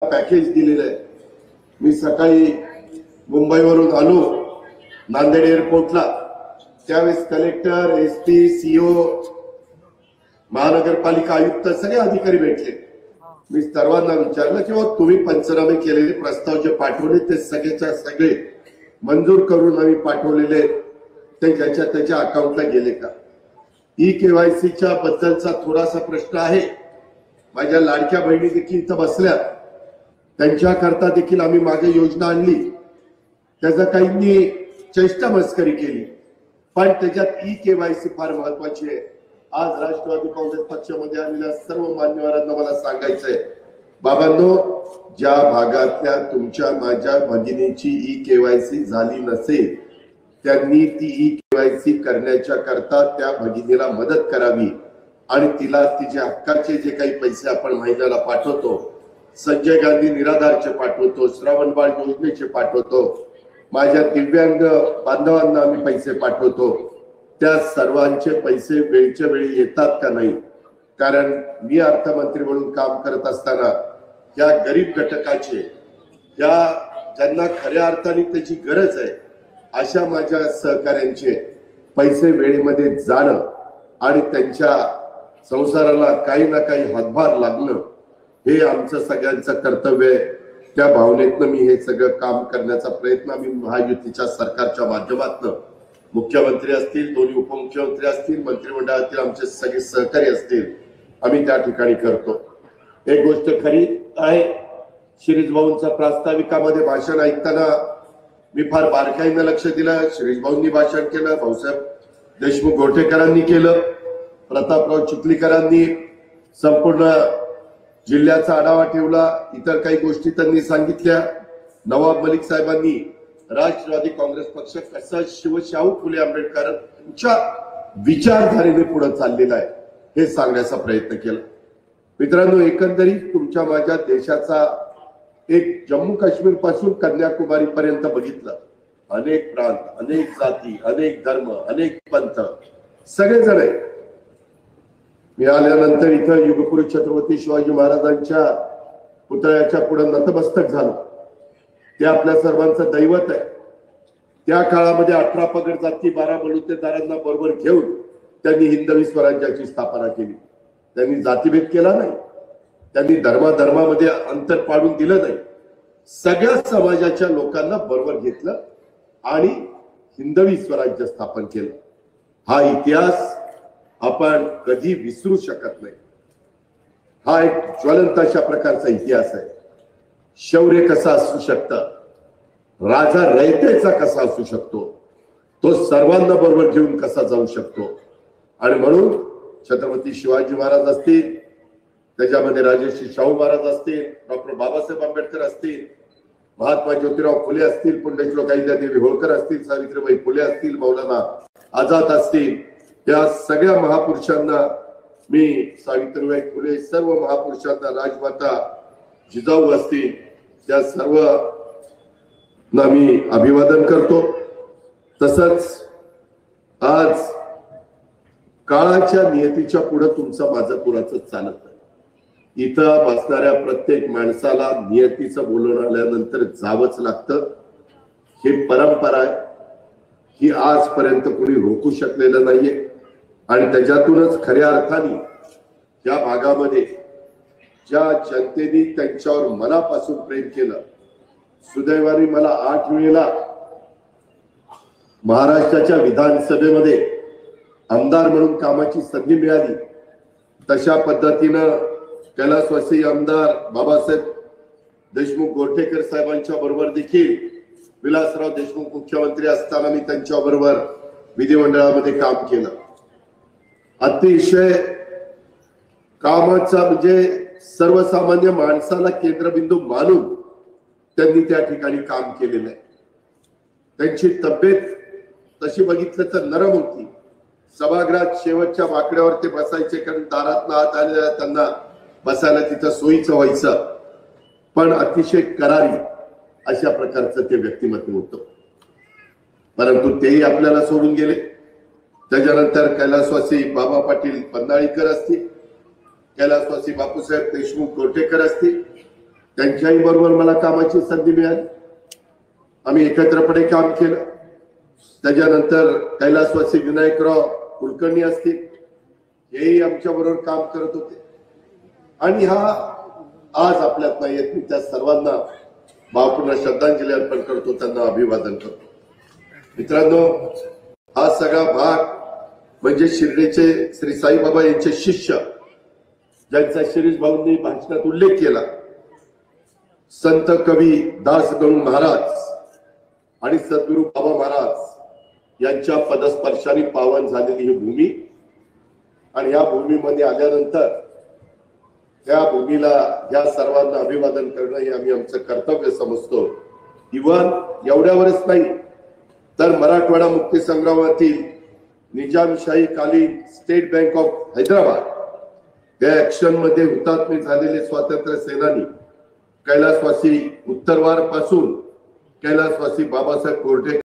Package दिलेलं आहे। मी सकाळी मुंबईवरून आलो नांदेड एअरपोर्टला, त्यावेळेस कलेक्टर, एसपी, सीओ, महानगरपालिका आयुक्त सगळे अधिकारी भेटले। मी सर्वांना विचारलं की तुम्ही पंचनामे केलेले प्रस्ताव जे पाठवले ते सगळेच्या सगळे मंजूर करून आम्ही पाठवलेले ते ज्याच्या त्याच्या अकाउंटला गेले का। ई केवायसीच्या बद्दलचा थोडासा प्रश्न आहे। माझ्या लाडक्या बहिणी देखील इथं बसल्या, त्यांच्याकरता देखील आम्ही मागे योजना आणली, त्याचा काहींनी चेष्टा मस्करी केली, पण त्याच्यात ई केवायसी फार महत्वाची आहे। आज राष्ट्रवादी काँग्रेस पक्षामध्ये आलेल्या सर्व मान्यवरांना मला सांगायचंय, बाबांनो, ज्या भागातल्या तुमच्या माझ्या भगिनीची ई केवायसी झाली नसेल त्यांनी ती ई केवायसी करण्याच्या करता त्या भगिनीला मदत करावी आणि तिला तिच्या हक्काचे जे काही पैसे आपण महिन्याला पाठवतो, संजय गांधी निराधारचे पाठवतो, श्रावण बाळ योजनेचे पाठवतो, माझ्या दिव्यांग बांधवांना आम्ही पैसे पाठवतो, त्या सर्वांचे पैसे वेळच्या वेळी येतात का नाही। कारण मी अर्थमंत्री म्हणून काम करत असताना या गरीब घटकाचे, या ज्यांना खऱ्या अर्थाने त्याची गरज आहे अशा माझ्या सहकार्यांचे पैसे वेळेमध्ये जाणं आणि त्यांच्या संसाराला काही ना काही हातभार लागणं हे आमचं सगळ्यांचं कर्तव्य आहे। त्या भावनेतनं मी हे सगळं काम करण्याचा प्रयत्न आम्ही महायुतीच्या सरकारच्या माध्यमातून, मुख्यमंत्री असतील, दोन्ही उपमुख्यमंत्री असतील, मंत्रिमंडळातील आमचे सगळे सहकारी असतील, आम्ही त्या ठिकाणी करतो। एक गोष्ट खरी आहे, शिरीष भाऊंचा प्रास्ताविकामध्ये भाषण ऐकताना मी फार बारकाईने लक्ष दिलं। शिरीष भाऊंनी भाषण केलं, भाऊसाहेब देशमुख गोटेकरांनी केलं, प्रतापराव चिखलीकरांनी संपूर्ण जिल्ह्याचा आढावा ठेवला, इतर काही गोष्टी त्यांनी सांगितल्या। नवाब मलिक साहेबांनी राष्ट्रवादी काँग्रेस पक्ष कसा शिवशाहू फुले आंबेडकरांच्या विचारधारेने पुढे चाललेला आहे हे सांगण्याचा प्रयत्न केला। मित्रांनो, एकंदरीत तुमच्या माझ्या देशाचा एक जम्मू काश्मीर पासून कन्याकुमारी पर्यंत बघितलं, अनेक प्रांत, अनेक जाती, अनेक धर्म, अनेक पंथ, सगळेजण आहेत। मी आल्यानंतर इथं युगपुरुष छत्रपती शिवाजी महाराजांच्या पुतळ्याच्या पुढे नतमस्तक झालो। ते आपल्या सर्वांचं दैवत आहे। त्या काळामध्ये 18 पगड जाती, 12 बलुतेदारांना बरोबर घेऊन त्यांनी हिंदवी स्वराज्याची स्थापना केली। त्यांनी जातीभेद केला नाही, त्यांनी धर्माधर्मामध्ये अंतर पाडून दिलं नाही, सगळ्या समाजाच्या लोकांना बरोबर घेतलं आणि हिंदवी स्वराज्य स्थापन केलं। हा इतिहास आपण कधी विसरू शकत नाही। हा एक ज्वलंत अशा प्रकारचा इतिहास आहे। शौर्य कसा असू शकतं, राजा रयतेचा कसा असू शकतो, तो सर्वांना बरोबर घेऊन कसा जाऊ शकतो। आणि म्हणून छत्रपती शिवाजी महाराज असतील, त्याच्यामध्ये राजर्षी शाहू महाराज असतील, डॉक्टर बाबासाहेब आंबेडकर असतील, महात्मा ज्योतिराव फुले असतील, पुण्यश्लोक अहिल्यादेवी होळकर असतील, सावित्रीबाई फुले असतील, मौलाना आझाद असतील, या सगळ्या महापुरुषांना मी, सावित्रीबाई फुले, सर्व महापुरुषांना, राजमाता जिजाऊ असतील, त्या सर्व ना मी अभिवादन करतो। तसंच आज काळाच्या नियतीच्या पुढे तुमचं माझं कुणाचं चालत नाही। इथं बसणाऱ्या प्रत्येक माणसाला नियतीचं बोलून आल्यानंतर जावंच लागतं, ही परंपरा आहे, ही आजपर्यंत कोणी रोखू शकलेलं नाहीये। आणि त्याच्यातूनच खऱ्या अर्थाने या भागामध्ये ज्या जनतेने त्यांच्यावर मनापासून प्रेम केलं, सुदैवाने मला 8 वेळेला महाराष्ट्राच्या विधानसभेमध्ये आमदार म्हणून कामाची संधी मिळाली। तशा पद्धतीनं कैलासवासी आमदार बाबासाहेब देशमुख गोरठेकर साहेबांच्या बरोबर देखील विलासराव देशमुख मुख्यमंत्री असताना मी त्यांच्या बरोबर विधिमंडळामध्ये काम केलं। अतिशय कामाचा म्हणजे सर्वसामान्य माणसाला केंद्रबिंदू मानून त्यांनी त्या ठिकाणी काम केलेलं आहे। त्यांची तब्येत तशी बघितलं तर नरम होती। सभागृहात शेवटच्या बाकड्यावर ते बसायचे, कारण दारातनं आत आलेल्या त्यांना बसायला तिथं सोयीचं व्हायचं, पण अतिशय करारी अशा प्रकारचं ते व्यक्तिमत्व होतं। परंतु तेही आपल्याला सोडून गेले। त्याच्यानंतर कैलासवासी बाबा पाटील पन्हाळीकर असतील, कैलासवासी बापूसाहेब देशमुख गोरठेकर असतील, त्यांच्याही बरोबर मला कामाची संधी मिळाली. आम्ही एकत्रपणे काम केलं. त्याच्यानंतर कैलासवासी विनायकराव कुलकर्णी असतील, हेही आमच्या बरोबर काम करत होते. आणि हा आज आपल्यात नाही येत. मी त्या सर्वांना भावपूर्ण श्रद्धांजली अर्पण करतो, त्यांना अभिवादन करतो. मित्रांनो, हा सगळा भाग म्हणजे शिर्डीचे श्री साईबाबा यांचे शिष्य, ज्यांचा शिरीष भाऊंनी भाषणात उल्लेख केला, संत कवी दासगणू महाराज आणि सद्गुरू बाबा महाराज यांच्या पदस्पर्शाने पावन झालेली ही भूमी. आणि या भूमीमध्ये आल्यानंतर त्या भूमीला या सर्वांना अभिवादन करणं हे आम्ही आमचं कर्तव्य समजतो. इव्हन एवढ्यावरच नाही तर मराठवाडा मुक्ती संग्रामातील निजामशाही कालीन स्टेट बँक ऑफ हैदराबाद या ऍक्शन मध्ये हुतात्मे झालेले स्वातंत्र्य सेनानी कैलासवासी उत्तरवार पासून कैलासवासी बाबासाहेब कोरटे